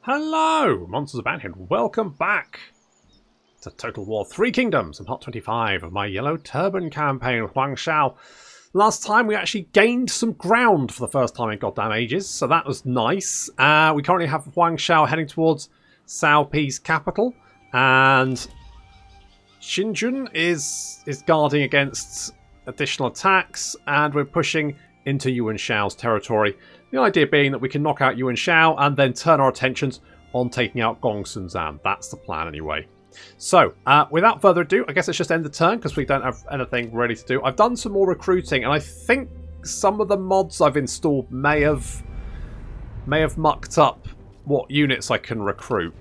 Hello, Monsters of Banhead. Welcome back to Total War 3 Kingdoms and Hot 25 of my Yellow Turban campaign with Huang Shao. Last time we actually gained some ground for the first time in goddamn ages, so that was nice. We currently have Huang Shao heading towards Cao Pi's capital, and Xinjun is guarding against additional attacks, and we're pushing into Yuan Shao's territory. The idea being that we can knock out Yuan Shao and then turn our attentions on taking out Gongsun Zan. That's the plan anyway. So, without further ado, I guess let's just end the turn because we don't have anything ready to do. I've done some more recruiting, and I think some of the mods I've installed may have mucked up what units I can recruit,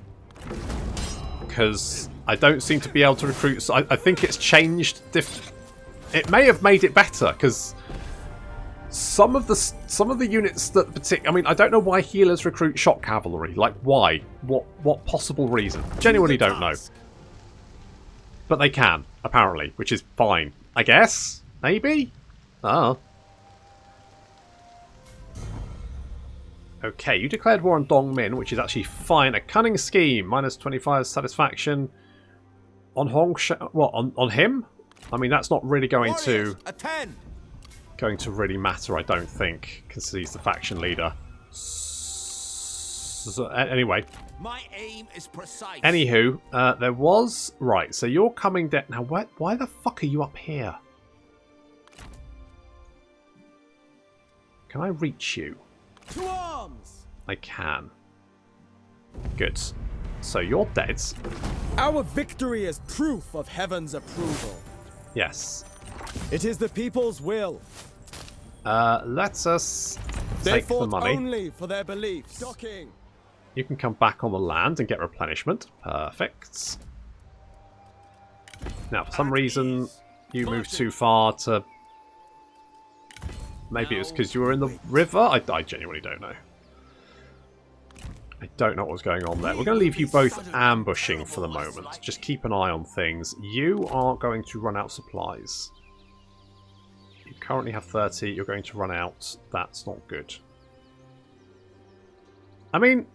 because I don't seem to be able to recruit. So I think it's changed. It may have made it better because some of the units that I mean, I don't know why healers recruit shock cavalry. Like, why? What possible reason? Genuinely don't know. But they can, apparently, which is fine. I guess? Maybe? Oh. Okay, you declared war on Dongmin, which is actually fine. A cunning scheme, minus 25 satisfaction. On Hong Shao, what, on him? I mean, that's not really going to really matter, I don't think, because he's the faction leader. So, anyway. My aim is precise. Anywho, there was... Right, so you're coming down... Now, why the fuck are you up here? Can I reach you? To arms! I can. Good. So you're dead. Our victory is proof of heaven's approval. Yes. It is the people's will. Let us take the money. Only for their beliefs. Docking. You can come back on the land and get replenishment. Perfect. Now, for some reason, you moved too far to... Maybe it was because you were in the river? I genuinely don't know. I don't know what was going on there. We're going to leave you both ambushing for the moment. Just keep an eye on things. You are going to run out of supplies. You currently have 30. You're going to run out. That's not good. I mean...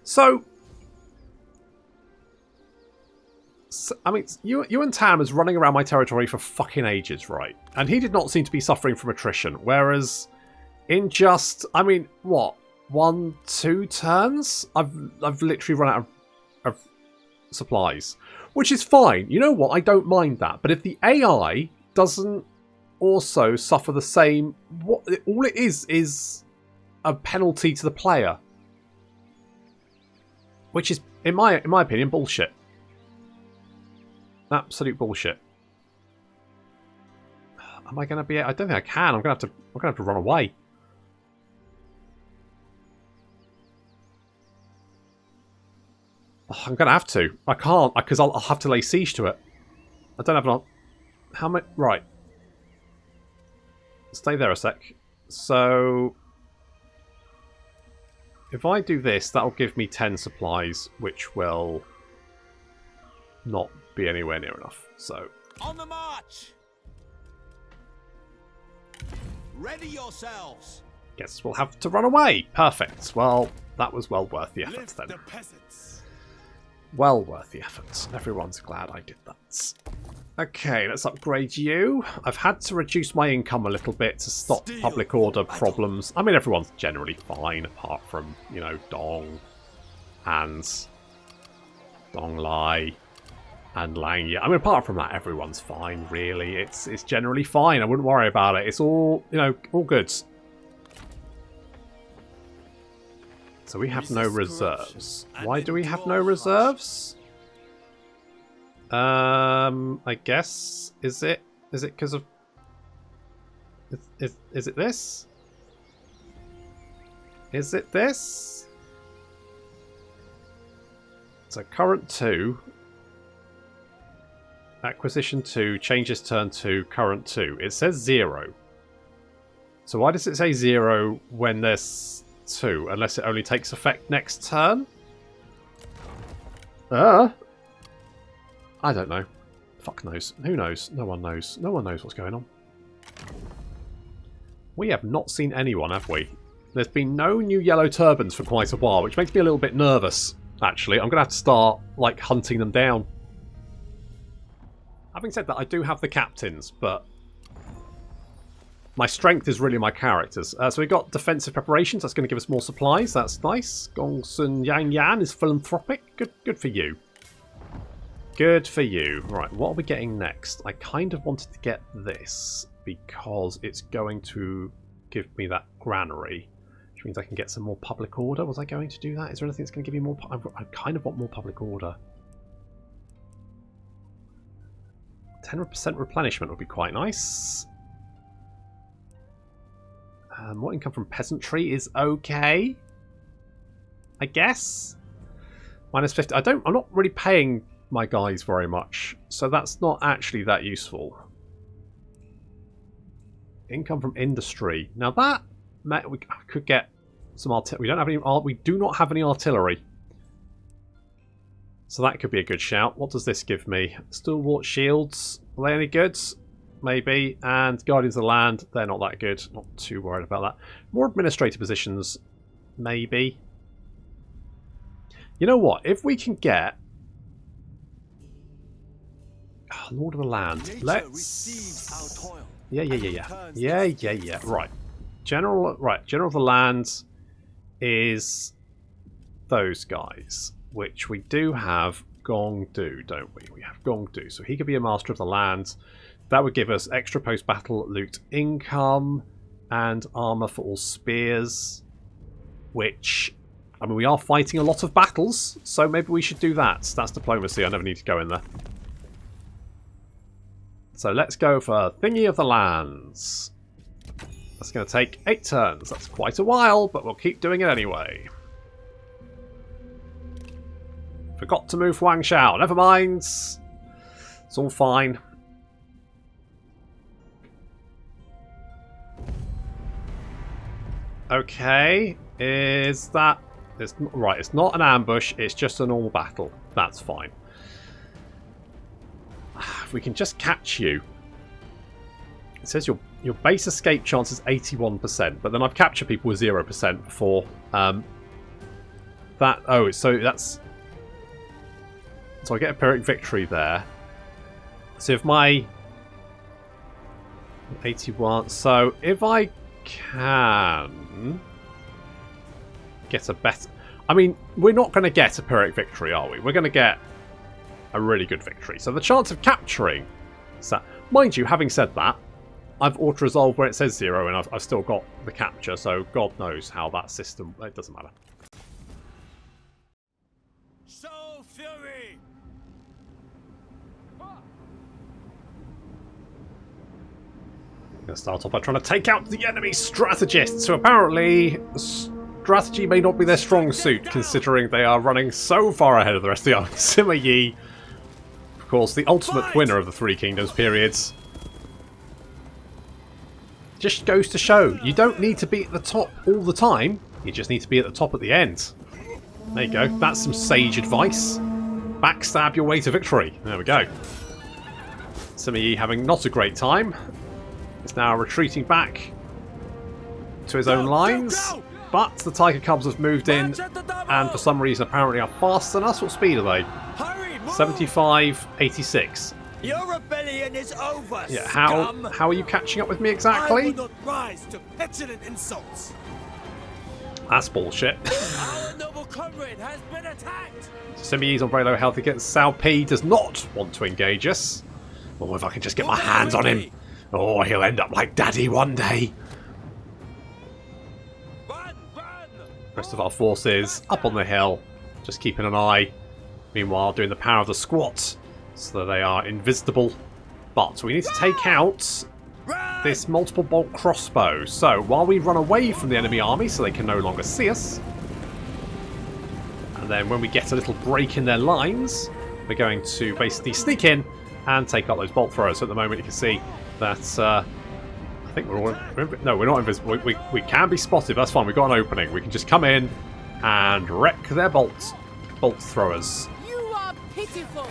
So I mean, Yuan Tan was running around my territory for fucking ages, right? And he did not seem to be suffering from attrition. Whereas in just, I mean, what, 1-2 turns? I've literally run out of supplies. Which is fine. You know what? I don't mind that. But if the AI doesn't also suffer the same... all it is a penalty to the player. Which is, in my opinion, bullshit. Absolute bullshit. Am I going to be... I don't think I can. I'm going to have to run away. Oh, I'm going to have to. I can't, because I'll have to lay siege to it. I don't have enough... How much... Right. Stay there a sec. So... If I do this, that'll give me 10 supplies, which will not be anywhere near enough. So... On the march! Ready yourselves! Guess we'll have to run away. Perfect. Well, that was well worth the effort then. The peasants. Well worth the effort. Everyone's glad I did that. Okay, let's upgrade you. I've had to reduce my income a little bit to stop public order problems. I mean, everyone's generally fine, apart from, you know, Dong and Dong Lai and Langya. I mean, apart from that, everyone's fine, really. It's generally fine. I wouldn't worry about it. It's all, you know, all good. So we have no reserves. Why do we have no reserves? I guess, is it because of... Is it this? Is it this? So current 2. Acquisition 2, changes turn 2, current 2. It says 0. So why does it say 0 when there's 2? Unless it only takes effect next turn? I don't know. Fuck knows. Who knows? No one knows. No one knows what's going on. We have not seen anyone, have we? There's been no new yellow turbans for quite a while, which makes me a little bit nervous, actually. I'm going to have to start, like, hunting them down. Having said that, I do have the captains, but my strength is really my characters. So we've got defensive preparations. That's going to give us more supplies. That's nice. Gongsun Yang Yan is philanthropic. Good for you. Good for you. Right, what are we getting next? I kind of wanted to get this because it's going to give me that granary, which means I can get some more public order. Was I going to do that? Is there anything that's going to give me more? I kind of want more public order. 10% replenishment would be quite nice. What income from peasantry is okay, I guess. Minus 50. I'm not really paying my guys very much, so that's not actually that useful. Income from industry. Now that we could get some artillery. We don't have any. We do not have any artillery, so that could be a good shout. What does this give me? Stalwart shields. Are they any good? Maybe. And Guardians of the Land. They're not that good. Not too worried about that. More administrative positions. Maybe. You know what? If we can get Lord of the Land. Let's. Yeah. Right. General of the Land is those guys, which we do have Gongdu, don't we? We have Gongdu, so he could be a Master of the Land. That would give us extra post-battle loot income and armor for all spears, which, I mean, we are fighting a lot of battles, so maybe we should do that. That's diplomacy. I never need to go in there. So let's go for Thingy of the Lands. That's going to take 8 turns. That's quite a while, but we'll keep doing it anyway. Forgot to move Huang Shao. Never mind. It's all fine. Okay. Is that... Right, it's not an ambush. It's just a normal battle. That's fine. If we can just catch you. It says your base escape chance is 81%, but then I've captured people with 0% before. So I get a Pyrrhic victory there. So if my 81, so if I can get a better, I mean, we're not going to get a Pyrrhic victory, are we? We're going to get a really good victory. So the chance of capturing, so mind you, having said that, I've auto-resolved where it says 0 and I've still got the capture, so God knows how that system... It doesn't matter. Show fury! I'm going to start off by trying to take out the enemy strategists, who apparently strategy may not be their strong suit, considering they are running so far ahead of the rest of the army. Sima Yi, of course, the ultimate winner of the Three Kingdoms periods. Just goes to show, you don't need to be at the top all the time, you just need to be at the top at the end. There you go, that's some sage advice. Backstab your way to victory. There we go. Sima Yi having not a great time. Is now retreating back to his own lines. But the Tiger Cubs have moved in and for some reason apparently are faster than us. What speed are they? 75, 86. Your rebellion is over. Yeah, how are you catching up with me exactly? I will not rise to petulant insults. That's bullshit. Our noble comrade has been attacked. Sima Yi's on very low health against Cao Pi, does not want to engage us. Oh, if I can just get my hands on him. Oh, he'll end up like Daddy one day. Run! Rest of our forces up on the hill, just keeping an eye. Meanwhile, doing the power of the squat, so that they are invisible. But we need to take out this multiple bolt crossbow. So while we run away from the enemy army so they can no longer see us, and then when we get a little break in their lines, we're going to basically sneak in and take out those bolt throwers. So at the moment you can see that I think we're not invisible. We can be spotted, but that's fine. We've got an opening. We can just come in and wreck their bolt throwers. You are pitiful.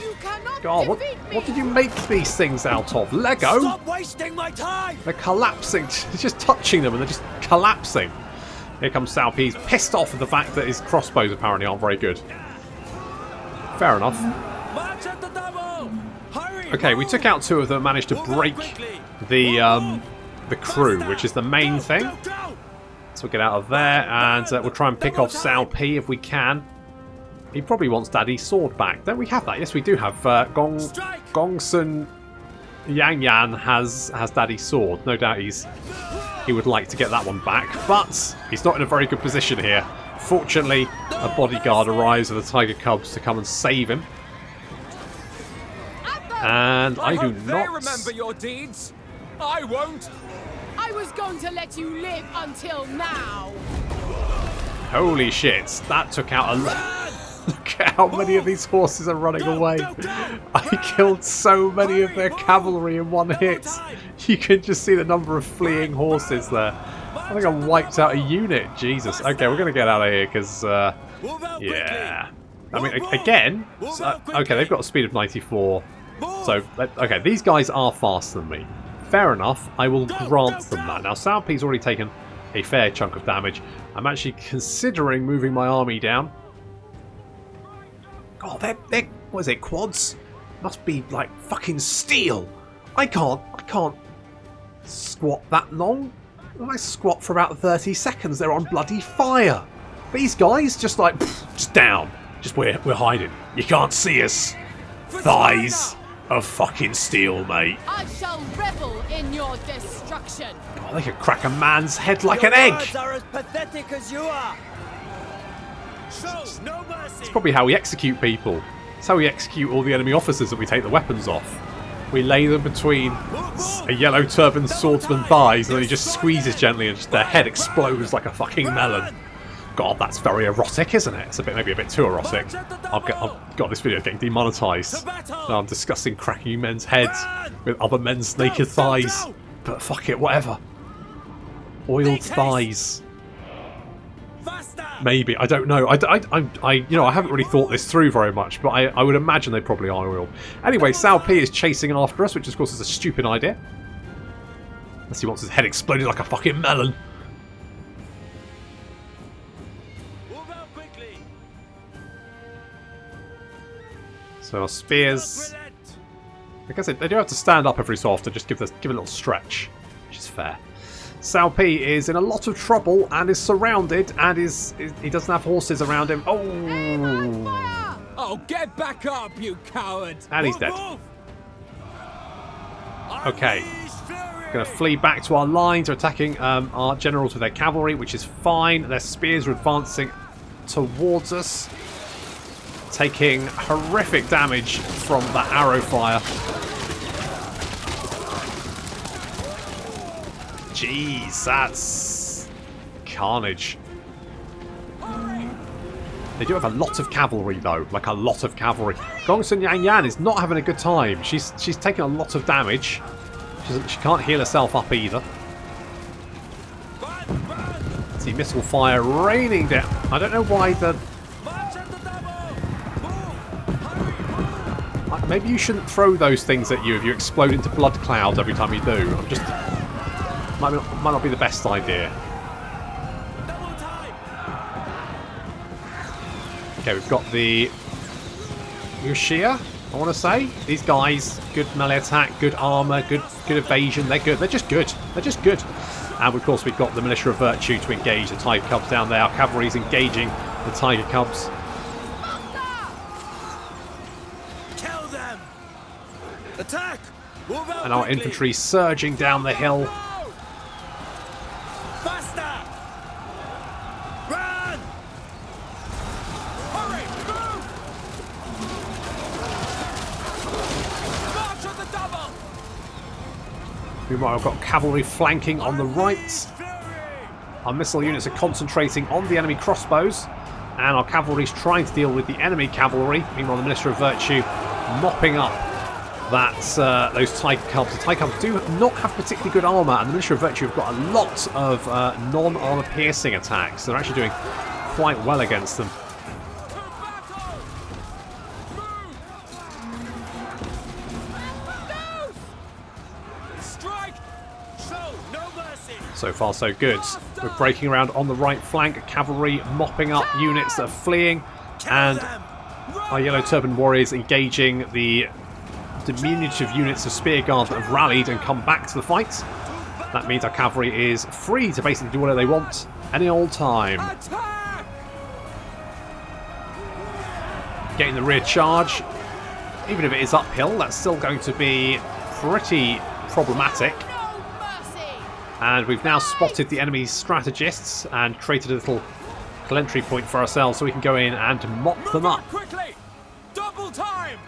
You cannot God, defeat me. what did you make these things out of? Lego? Stop wasting my time! They're collapsing. It's just touching them and they're just collapsing. Here comes Sao P. He's pissed off at the fact that his crossbows apparently aren't very good. Fair enough. March at the double! Hurry! Okay, we took out 2 of them and managed to break the crew, which is the main thing. So we'll get out of there and we'll try and pick off Sao P if we can. He probably wants Daddy's sword back. Don't we have that? Yes, we do have. Gongsun Yang Yan has Daddy's sword. No doubt he would like to get that one back, but he's not in a very good position here. Fortunately, a bodyguard arrives with the Tiger Cubs to come and save him. And I do not remember your deeds. I won't. I was going to let you live until now. Holy shit, that took out a lot. Look at how many of these horses are running away. I killed so many of their cavalry in one hit. You can just see the number of fleeing horses there. I think I wiped out a unit. Jesus. Okay, we're going to get out of here because, yeah. I mean, again, okay, they've got a speed of 94. So, okay, these guys are faster than me. Fair enough, I will grant them that. Now, Sao P's already taken a fair chunk of damage. I'm actually considering moving my army down. God, they're what is it, quads? Must be like fucking steel. I can't squat that long. I squat for about 30 seconds. They're on bloody fire. These guys just like just down. Just we're hiding. You can't see us. Thighs of fucking steel, mate. I shall revel in your destruction. God, they could crack a man's head like an egg. Words are as pathetic as you are. Show no mercy. It's probably how we execute people. It's how we execute all the enemy officers that we take the weapons off. We lay them between a yellow turban swordsman's thighs and then he just squeezes gently and just their head explodes like a fucking melon. God, that's very erotic, isn't it? It's maybe a bit too erotic. God, this video is getting demonetized. No, I'm discussing cracking men's heads with other men's naked thighs. But fuck it, whatever. Oiled thighs. Maybe, I don't know. I haven't really thought this through very much, but I would imagine they probably are oiled. Anyway, Sao P is chasing after us, which of course is a stupid idea. Unless he wants his head exploded like a fucking melon. So our spears, like I said, they do have to stand up every so often, just give a little stretch, which is fair. Sao P is in a lot of trouble and is surrounded, and he doesn't have horses around him. Oh! Oh, get back up, you coward! And he's dead. Okay, going to flee back to our lines. They're attacking our generals with their cavalry, which is fine. Their spears are advancing towards us, taking horrific damage from the arrow fire. Jeez, that's carnage. They do have a lot of cavalry though, like a lot of cavalry. Gongsun Yang Yan is not having a good time. She's taking a lot of damage. She can't heal herself up either. See missile fire raining down. I don't know why the... Maybe you shouldn't throw those things at you if you explode into blood clouds every time you do. I'm just... Might not be the best idea. Okay, we've got the Yushia, I want to say. These guys, good melee attack, good armor, good evasion. They're good. They're just good. They're just good. And of course, we've got the Militia of Virtue to engage the Tiger Cubs down there. Our cavalry's engaging the Tiger Cubs. Kill them. Attack. Move out And our quickly. infantry surging down the hill. Faster. Run. Hurry. Move. March on the double. Meanwhile, we've got cavalry flanking on the right. Our missile units are concentrating on the enemy crossbows. And our cavalry's trying to deal with the enemy cavalry. Meanwhile, the Minister of Virtue mopping up those Tiger Cubs. The Tiger Cubs do not have particularly good armour, and the Minister of Virtue have got a lot of non-armour piercing attacks. They're actually doing quite well against them. So far, so good. We're breaking around on the right flank. Cavalry mopping up units that are fleeing. And our Yellow Turban warriors engaging the diminutive units of Spear Guard that have rallied and come back to the fight. That means our cavalry is free to basically do whatever they want any old time. Attack! Getting the rear charge. Even if it is uphill, that's still going to be pretty problematic. No mercy. And we've now spotted the enemy's strategists and created a little entry point for ourselves so we can go in and mop them up. Quickly! Double time!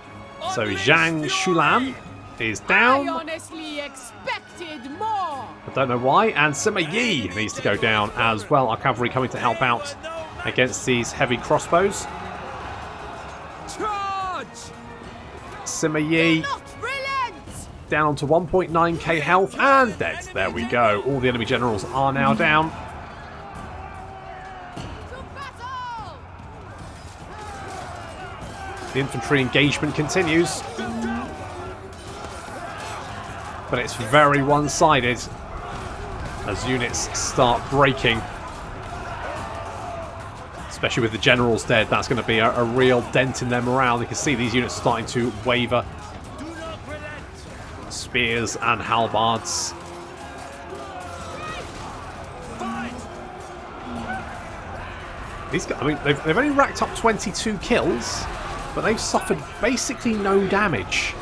So Unleash Zhang the Shulan army! is I down. honestly expected more. I don't know why. And Sima Yi needs to go down as well. Our cavalry coming to help out against these heavy crossbows. Charge! Sima Yi Not relent. down onto 1.9k health and dead. There we go. All the enemy generals are now down. To battle. The infantry engagement continues. But it's very one-sided as units start breaking. Especially with the generals dead, that's going to be a real dent in their morale. You can see these units starting to waver. Spears and halberds. These guys, I mean, they've only racked up 22 kills, but they've suffered basically no damage.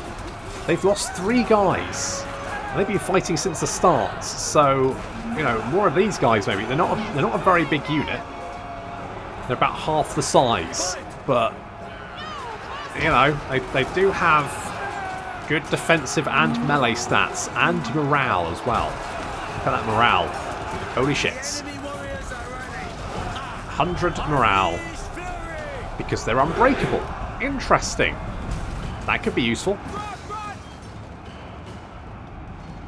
They've lost 3 guys. And they've been fighting since the start, so you know, more of these guys maybe. They're not a very big unit. They're about half the size, but you know, they do have good defensive and melee stats and morale as well. Look at that morale. Holy shit. 100 morale. Because they're unbreakable. Interesting. That could be useful.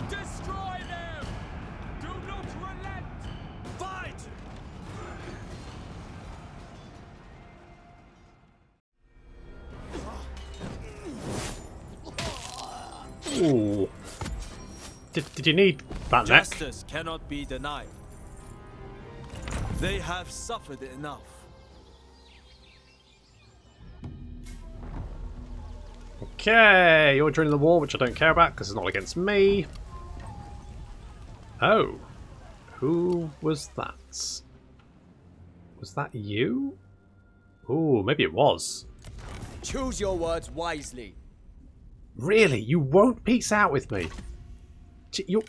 Destroy them! Do not relent! Fight! Ooh. Did you need that neck? Justice cannot be denied. They have suffered enough. Okay, you're joining the war, which I don't care about because it's not against me. Oh. Who was that? Was that you? Ooh, maybe it was. Choose your words wisely. Really? You won't peace out with me? You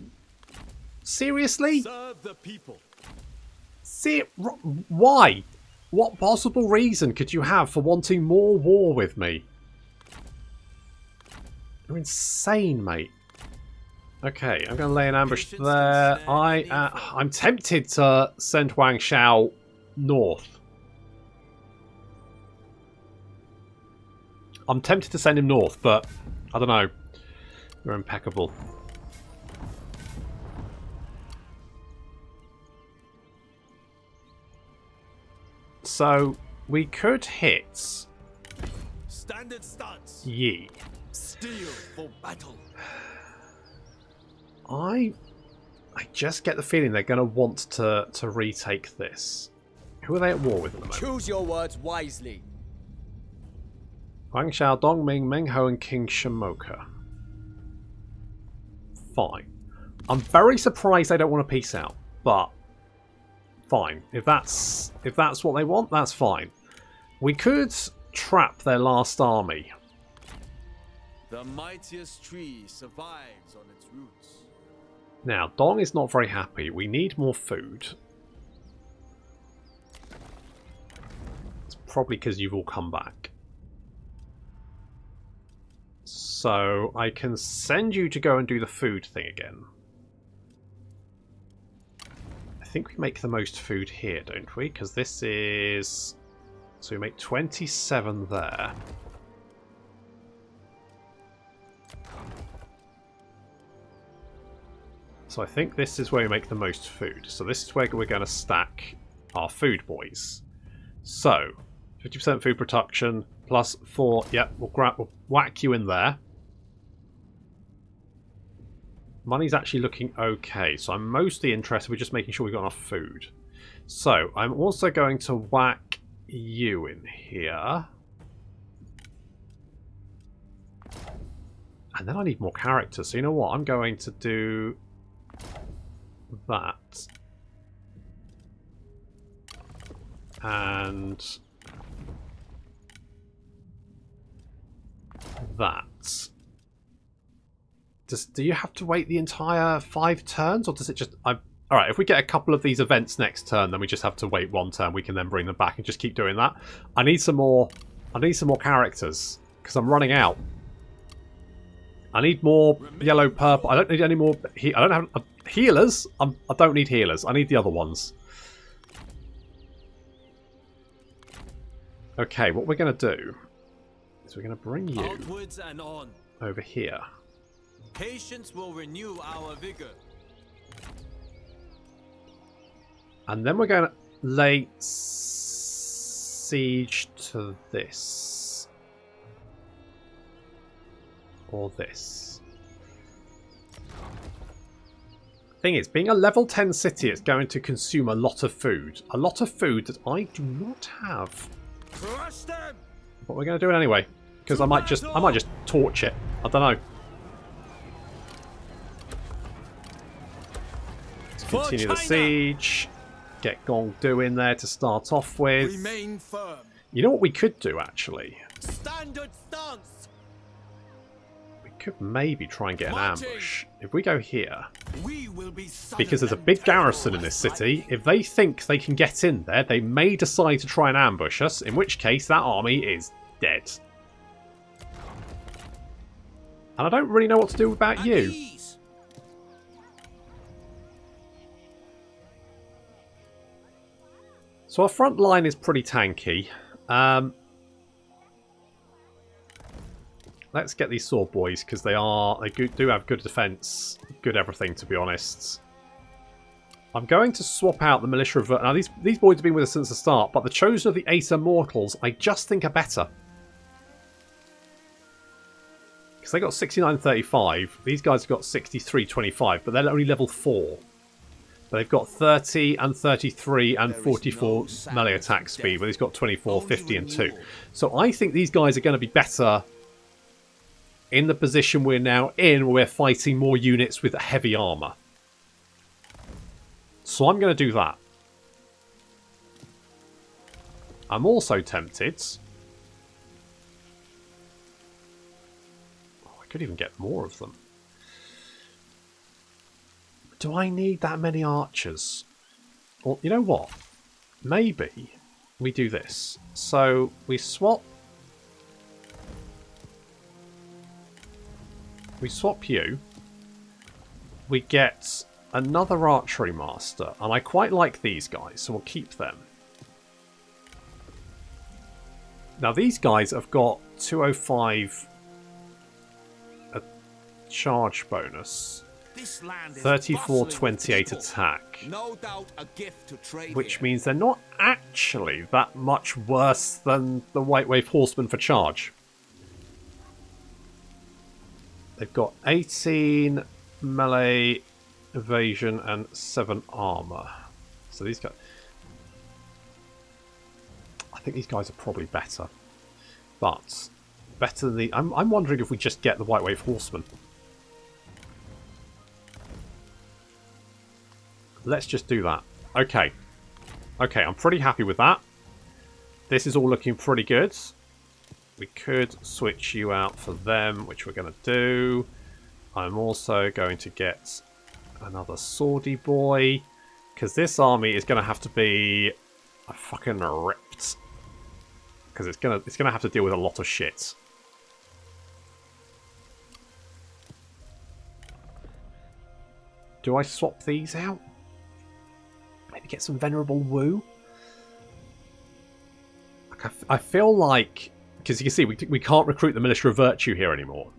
seriously? Serve the people. Why? What possible reason could you have for wanting more war with me? You're insane, mate. Okay, I'm going to lay an ambush there. I'm tempted to send Huang Shao north. I'm tempted to send him north, but I don't know. You're impeccable. So we could hit Standard stance. Yi. Steel for battle. I just get the feeling they're going to want to retake this. Who are they at war with at the moment? Choose your words wisely. Huang Shao, Dongming, Mengho, and King Shamoka. Fine. I'm very surprised they don't want to peace out, but fine. If that's what they want, that's fine. We could trap their last army. The mightiest tree survives on its roots. Now, Dong is not very happy. We need more food. It's probably because you've all come back. So I can send you to go and do the food thing again. I think we make the most food here, don't we? Because this is... So we make 27 there. So I think this is where we make the most food. So this is where we're going to stack our food boys. So 50% food production plus 4. Yep, we'll whack you in there. Money's actually looking okay, so I'm mostly interested with just making sure we've got enough food. So, I'm also going to whack you in here. And then I need more characters, so you know what? I'm going to do that. And that. Do you have to wait the entire 5 turns, or does it just... Alright, if we get a couple of these events next turn, then we just have to wait 1 turn. We can then bring them back and just keep doing that. I need some more characters, because I'm running out. I need more yellow, purple. I don't need any more... I don't have healers. I don't need healers. I need the other ones. Okay, what we're going to do is we're going to bring you Outwards and on. over here. Patience will renew our vigor. And then we're going to lay siege to this. Or this. Thing is, being a level 10 city, it's going to consume a lot of food. A lot of food that I do not have. Crush them! But we're going to do it anyway. Because I might just torch it. I don't know. Let's continue the siege. Get Gongdu in there to start off with. Remain firm. You know what we could do, actually? Standard stance. We could maybe try and get an ambush. If we go here, We will be because there's a big garrison in this city, if they think they can get in there, they may decide to try and ambush us, in which case that army is dead. And I don't really know what to do about you. So our front line is pretty tanky. Let's get these sword boys, because they do have good defense, good everything, to be honest. I'm going to swap out the militia of... Now, these boys have been with us since the start, but the Chosen of the 8 Immortals, I just think are better. Because they got 69-35. These guys have got 63-25, but they're only level 4. But they've got 30 and 33 and 44 melee attack speed, but he's got 24, 50 and 2. So I think these guys are going to be better in the position we're now in, where we're fighting more units with heavy armour. So I'm going to do that. I'm also tempted... Oh, I could even get more of them. Do I need that many archers? Well, you know what? Maybe we do this. So we swap... We swap you. We get another archery master. And I quite like these guys, so we'll keep them. Now these guys have got 205 a charge bonus. 34-28 attack, No doubt a gift to trade which here. means they're not actually that much worse than the White Wave Horsemen for charge. They've got 18 melee evasion and 7 armor. So these guys... I think these guys are probably better. But better than the... I'm wondering if we just get the White Wave Horsemen. Let's just do that. Okay. Okay, I'm pretty happy with that. This is all looking pretty good. We could switch you out for them, which we're going to do. I'm also going to get another swordy boy, because this army is going to have to be fucking ripped. Because it's gonna have to deal with a lot of shit. Do I swap these out? Maybe get some Venerable Wu? I feel like... Because you can see, we can't recruit the Militia of Virtue here anymore.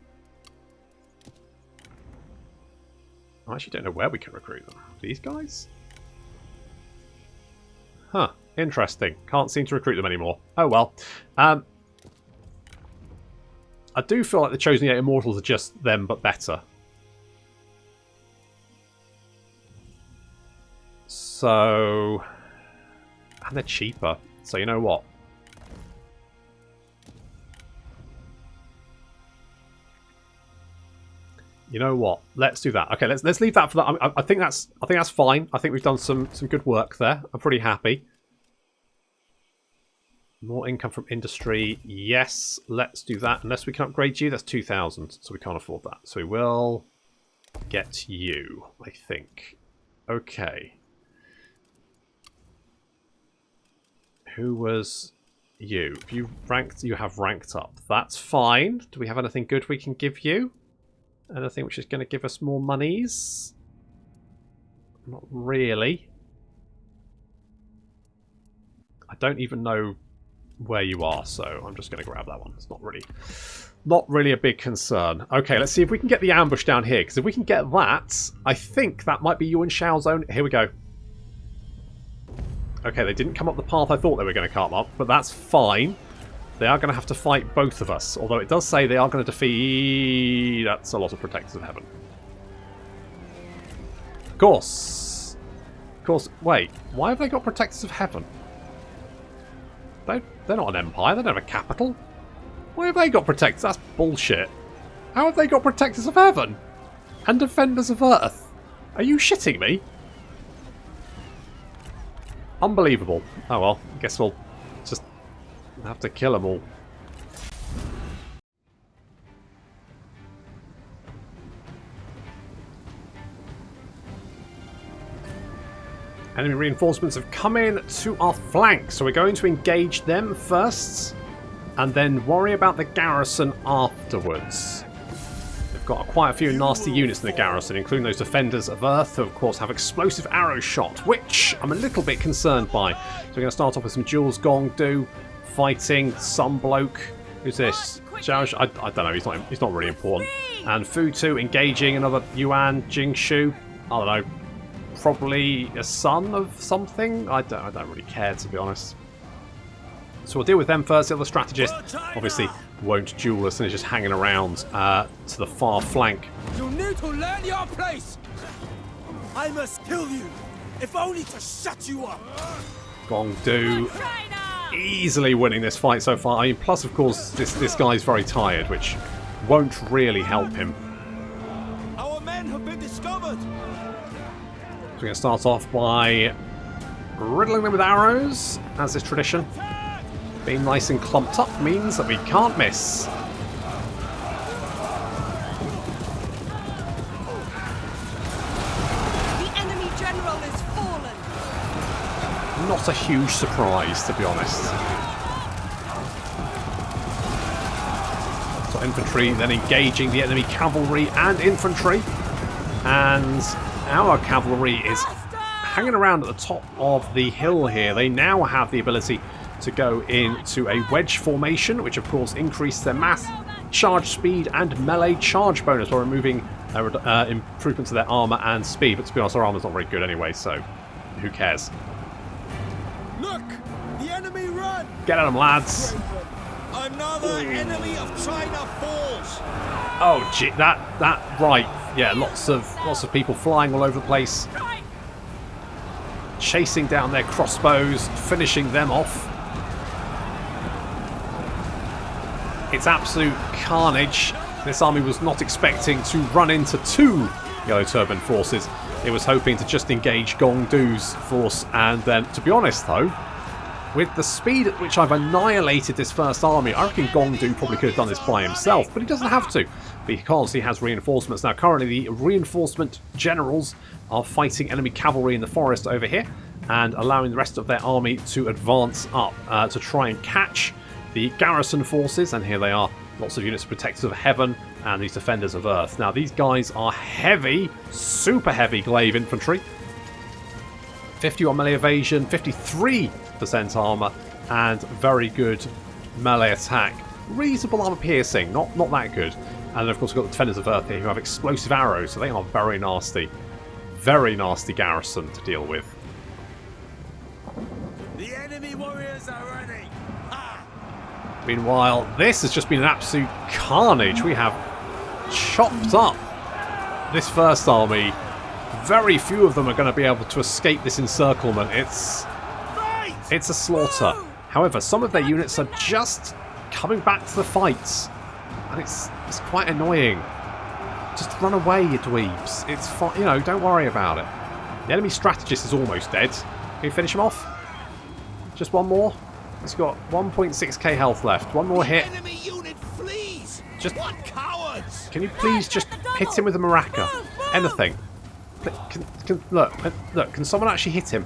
I actually don't know where we can recruit them. These guys? Huh. Interesting. Can't seem to recruit them anymore. Oh well. I do feel like the Chosen 8 Immortals are just them, but better. So... And they're cheaper. So you know what? You know what? Let's do that. Okay, let's leave that for that. I think that's fine. I think we've done some good work there. I'm pretty happy. More income from industry. Yes, let's do that. Unless we can upgrade you, that's 2,000. So we can't afford that. So we will get you, I think. Okay. Who was you? If you ranked, you have ranked up. That's fine. Do we have anything good we can give you? Anything which is going to give us more monies? Not really. I don't even know where you are, so I'm just going to grab that one. It's not really a big concern. Okay, let's see if we can get the ambush down here, because if we can get that, I think that might be Yuan Shao's own. Here we go. Okay, they didn't come up the path I thought they were going to come up, but that's fine. They are going to have to fight both of us, although it does say they are going to defeat... That's a lot of Protectors of Heaven. Of course. Wait, why have they got Protectors of Heaven? They're not an empire, they don't have a capital. Why have they got Protectors? That's bullshit. How have they got Protectors of Heaven? And Defenders of Earth? Are you shitting me? Unbelievable. Oh well, I guess we'll just have to kill them all. Enemy reinforcements have come in to our flank, so we're going to engage them first and then worry about the garrison afterwards. We've got quite a few nasty units in the garrison, including those Defenders of Earth, who of course have explosive arrow shot, which I'm a little bit concerned by. So we're going to start off with some Jules Gongdu fighting some bloke. Who's this? Zhao, I don't know, he's not really important. And Futu engaging another Yuan Jingshu. I don't know. Probably a son of something? I don't really care, to be honest. So we'll deal with them first. The other strategist obviously won't duel us and is just hanging around to the far flank. You need to learn your place. I must kill you, if only to shut you up. Gongdu easily winning this fight so far. I mean, plus of course this guy's very tired, which won't really help him. Our men have been discovered. So we're going to start off by riddling them with arrows, as is tradition. Being nice and clumped up means that we can't miss. The enemy general is fallen. Not a huge surprise, to be honest. So infantry then engaging the enemy cavalry and infantry. And our cavalry is hanging around at the top of the hill here. They now have the ability to go into a wedge formation, which of course increased their mass, charge speed and melee charge bonus while removing improvements to their armor and speed. But to be honest, our armor's not very good anyway, so who cares? Look, the enemy run. Get at them, lads. Another enemy of China falls. Oh, gee, that right. Yeah, lots of people flying all over the place, chasing down their crossbows, finishing them off. It's absolute carnage. This army was not expecting to run into two Yellow Turban forces. It was hoping to just engage Gongdu's force, and then, to be honest though, with the speed at which I've annihilated this first army, I reckon Gongdu probably could have done this by himself, but he doesn't have to, because he has reinforcements. Now currently the reinforcement generals are fighting enemy cavalry in the forest over here, and allowing the rest of their army to advance up to try and catch the garrison forces, and here they are, lots of units of Protectors of Heaven and these Defenders of Earth. Now these guys are heavy, super heavy glaive infantry. 51 melee evasion, 53% armor, and very good melee attack. Reasonable armor piercing, not that good. And then of course we've got the Defenders of Earth here who have explosive arrows, so they are very nasty. Very nasty garrison to deal with. The enemy warriors are ready. Meanwhile, this has just been an absolute carnage. We have chopped up this first army very few of them are going to be able to escape this encirclement. It's a slaughter. However, some of their units are just coming back to the fights, and it's quite annoying. Just run away, you dweebs. It's fine, you know, don't worry about it. The enemy strategist is almost dead. Can you finish him off? Just one more. He's got 1.6k health left. One more hit. Enemy unit flees. Just What cowards! can you please just hit him with a maraca? Anything. Look. Can someone actually hit him?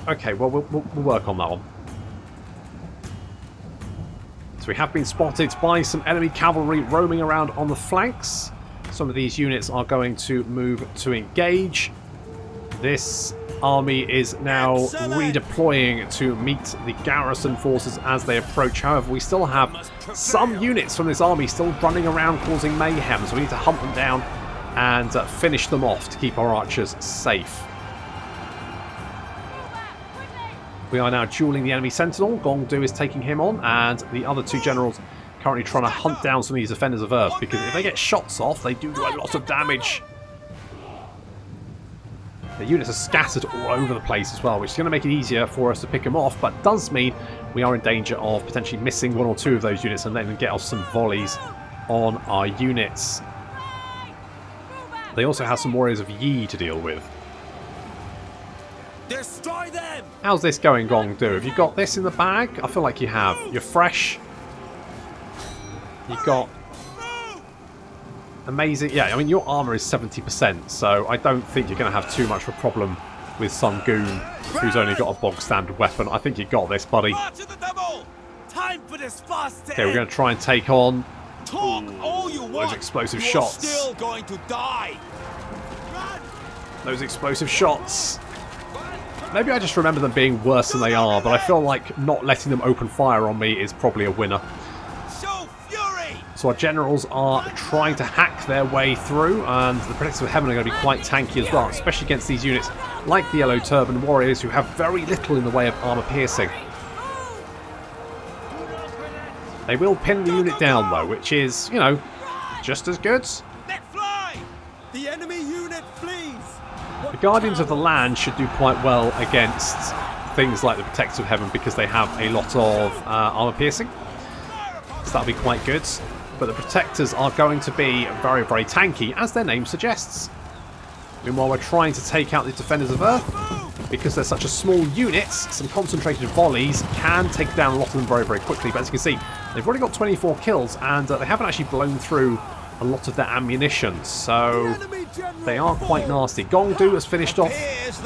Okay. Well, we'll work on that one. So we have been spotted by some enemy cavalry roaming around on the flanks. Some of these units are going to move to engage. This army is now redeploying to meet the garrison forces as they approach. However, we still have some units from this army still running around causing mayhem, so we need to hunt them down and finish them off to keep our archers safe. We are now dueling the enemy sentinel. Gongdu is taking him on, and the other two generals currently trying to hunt down some of these defenders of Earth, because if they get shots off, they do a lot of damage. The units are scattered all over the place as well, which is going to make it easier for us to pick them off, but does mean we are in danger of potentially missing one or two of those units and then get off some volleys on our units. They also have some warriors of Yi to deal with. Destroy them! How's this going, Gongdu? Have you got this in the bag? I feel like you have. You're fresh. You've got amazing. Yeah, I mean, your armor is 70%, so I don't think you're going to have too much of a problem with some goon who's only got a bog standard weapon. I think you got this, buddy. Time for this fast. Okay, we're going to try and take on Talk all you want. those explosive You're shots. still going to die. Those explosive shots. Maybe I just remember them being worse than they are, but I feel like not letting them open fire on me is probably a winner. Show fury. So our generals are trying to hack their way through, and the Protectors of Heaven are going to be quite tanky as well, especially against these units like the Yellow Turban Warriors, who have very little in the way of armor piercing. They will pin the unit down though, which is, you know, just as good. Let fly. The enemy unit flees. The Guardians of the Land should do quite well against things like the Protectors of Heaven because they have a lot of armor piercing. So that'll be quite good. But the Protectors are going to be very, very tanky, as their name suggests. Meanwhile, we're trying to take out the Defenders of Earth. Because they're such a small unit, some concentrated volleys can take down a lot of them very, very quickly. But as you can see, they've already got 24 kills, and they haven't actually blown through a lot of their ammunition. So they are quite nasty. Gongdu has finished off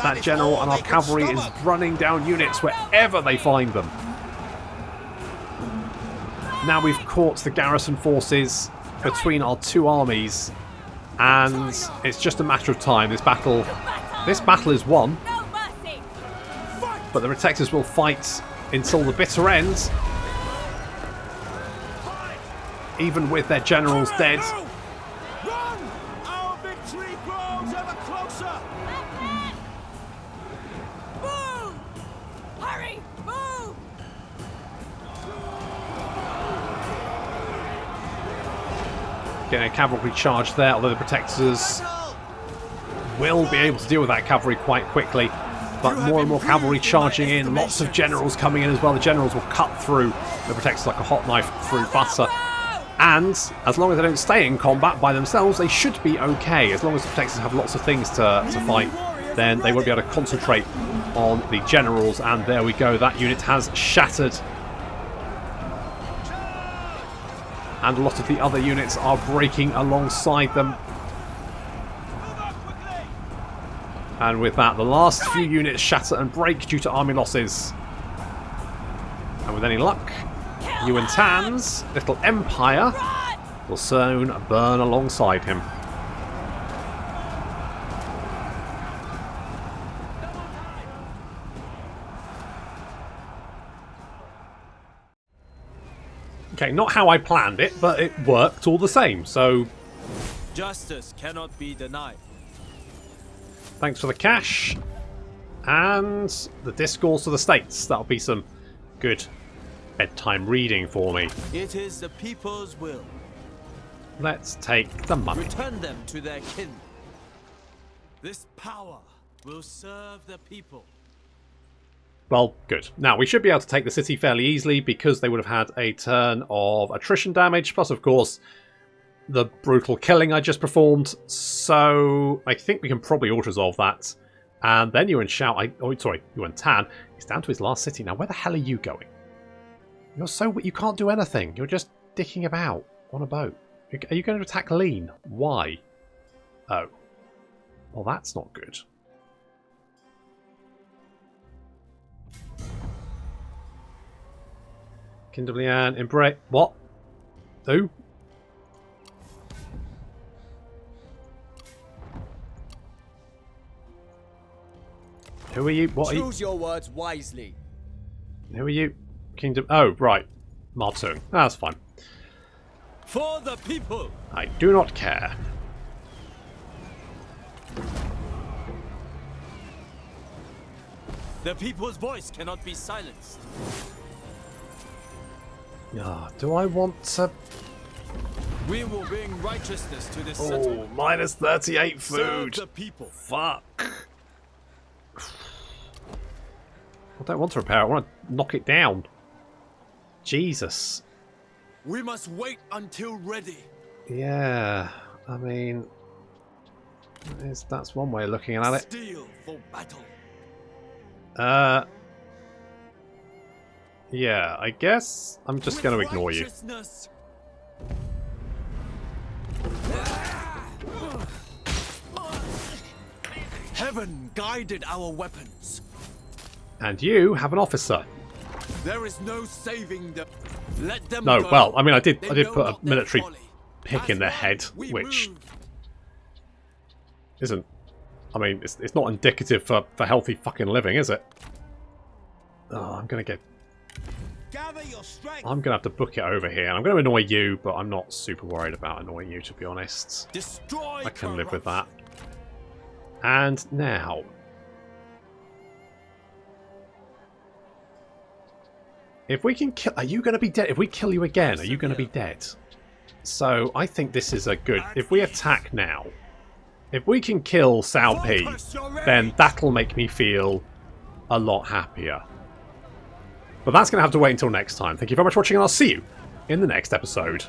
that general, and our cavalry is running down units wherever they find them. Now we've caught the garrison forces between our two armies, and it's just a matter of time. This battle is won, but the Protectors will fight until the bitter end, even with their generals dead. Run! Our victory grows ever closer. Move! Hurry! Move! Getting a cavalry charge there, although the Protectors will be able to deal with that cavalry quite quickly. But more and more cavalry charging in, lots of generals coming in as well. The generals will cut through the Protectors like a hot knife through butter. And as long as they don't stay in combat by themselves, they should be okay. As long as the Protectors have lots of things to fight, then they won't be able to concentrate on the generals. And there we go, that unit has shattered. And a lot of the other units are breaking alongside them. And with that, the last few units shatter and break due to army losses. And with any luck, Yuan Tan's little empire will soon burn alongside him. Okay, not how I planned it, but it worked all the same, so Justice cannot be denied. thanks for the cash and the Discourse of the States. That'll be some good bedtime reading for me. It is the people's will. let's take the money. Return them to their kin. This power will serve the people. Well, good. Now, we should be able to take the city fairly easily because they would have had a turn of attrition damage, plus, of course, the brutal killing I just performed. So, I think we can probably auto-resolve that. And then Yuan Tan is down to his last city. Now, where the hell are you going? You can't do anything. You're just dicking about on a boat. Are you going to attack Lean? Why? Oh. Well, that's not good. Kingdom Lian, embrace. What? Who? Who are you? What are you? Choose your words wisely. Who are you? Kingdom. Oh, right. Martung. That's fine. For the people. I do not care. The people's voice cannot be silenced. Do I want to... We will bring righteousness to this Oh, settlement. minus 38 Serve food. the people. Fuck. I don't want to repair it. I want to knock it down. Jesus. We must wait until ready. Yeah, I mean... That's one way of looking at it. Steel for battle. Yeah, I guess I'm just going to ignore you. Heaven guided our weapons. And you have an officer. There is no saving them. Let them No, go. well, I mean, I did They put know a not their military folly. pick in their As head, we which move. isn't... I mean, it's not indicative for healthy fucking living, is it? Oh, I'm going to get... Gather your strength. I'm going to have to book it over here. I'm going to annoy you, but I'm not super worried about annoying you, to be honest. Destroy I can live with corruption. that. And now... If we can kill... Are you going to be dead? If we kill you again, are you going to be dead? So, I think this is a good... If we attack now... If we can kill Cao Pi, then that'll make me feel a lot happier. But that's going to have to wait until next time. Thank you very much for watching, and I'll see you in the next episode.